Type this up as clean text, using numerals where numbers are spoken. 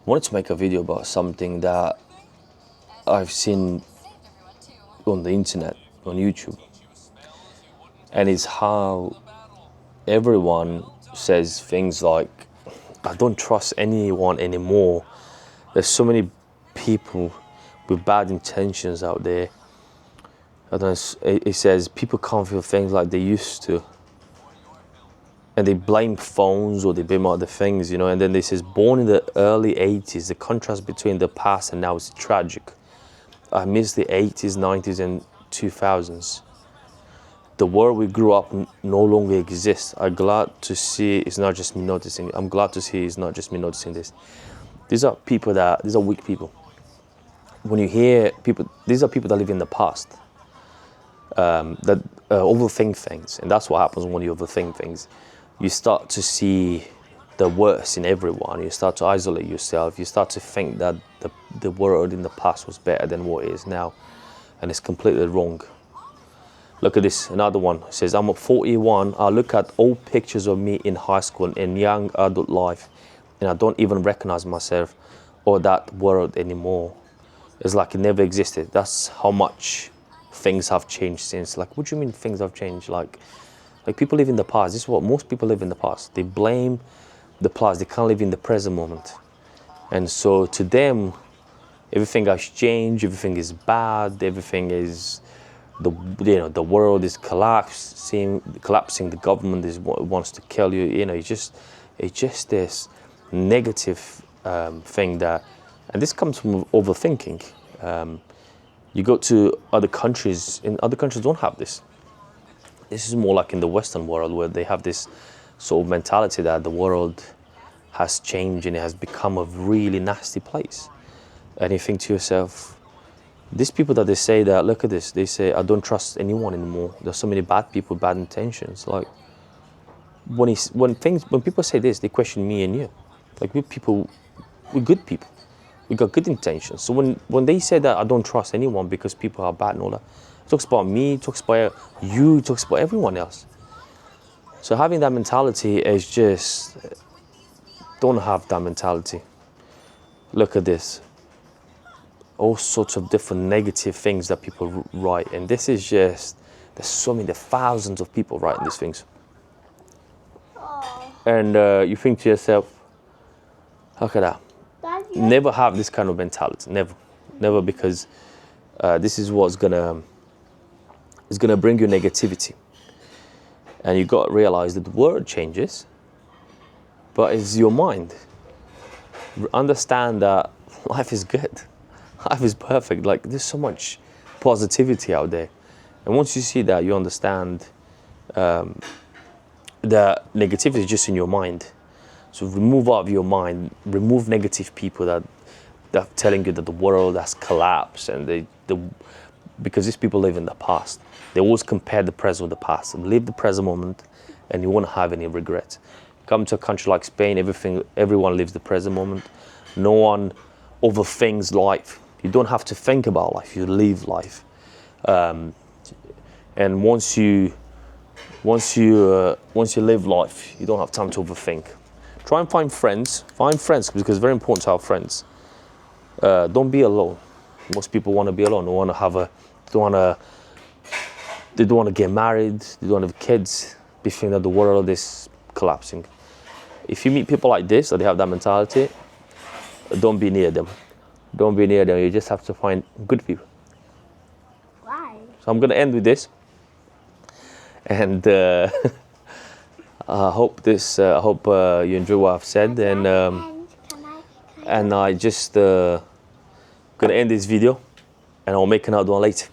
wanted to make a video about something that I've seen on the internet, on YouTube, and it's how everyone says things like, I don't trust anyone anymore. There's so many people with bad intentions out there. I don't know, it says people can't feel things like they used to. And they blame phones or they blame other things, you know. And then they says, born in the early 80s, the contrast between the past and now is tragic. I miss the 80s, 90s and 2000s. The world we grew up no longer exists. I'm glad to see it's not just me noticing. I'm glad to see it's not just me noticing this. These are weak people. When you hear people, these are people that live in the past, that overthink things. And that's what happens when you overthink things. You start to see the worst in everyone. You start to isolate yourself. You start to think that the world in the past was better than what it is now. And it's completely wrong. Look at this, another one. It says, I'm 41. I look at old pictures of me in high school and young adult life, and I don't even recognize myself or that world anymore. It's like it never existed. That's how much things have changed since. Like, what do you mean things have changed? Like people live in the past. This is what most people live in the past. They blame the past. They can't live in the present moment. And so to them, everything has changed. Everything is bad. Everything is, the world is collapsing. The government wants to kill you. You know, it's just this negative thing that, and this comes from overthinking. You go to other countries, and other countries don't have this. This is more like in the Western world, where they have this sort of mentality that the world has changed and it has become a really nasty place. And you think to yourself, these people that they say that, look at this, they say, I don't trust anyone anymore. There's so many bad people, bad intentions. Like, when people say this, they question me and you. Like, we're good people. We got good intentions. So when they say that I don't trust anyone because people are bad and all that, it talks about me, it talks about you, it talks about everyone else. So having that mentality is just, don't have that mentality. Look at this. All sorts of different negative things that people write. And this is just, there's so many, thousands of people writing these things. And you think to yourself, how could I? Never have this kind of mentality, never, because this is what's gonna bring you negativity. And you got to realize that the world changes, but it's your mind. Understand that life is good, life is perfect. Like, there's so much positivity out there, and once you see that, you understand that negativity is just in your mind. So remove out of your mind, remove negative people that are telling you that the world has collapsed, and because these people live in the past. They always compare the present with the past. Live the present moment, and you won't have any regrets. Come to a country like Spain, everyone lives the present moment. No one overthinks life. You don't have to think about life. You live life, and once you live life, you don't have time to overthink. Try and find friends because it's very important to have friends. Don't be alone. Most people want to be alone. They don't want to get married. They don't want to have kids. They think that the world is collapsing. If you meet people like this, or they have that mentality, don't be near them. Don't be near them. You just have to find good people. Why? So I'm going to end with this. And I hope you enjoy what I've said, and I just gonna end this video, and I'll make another one later.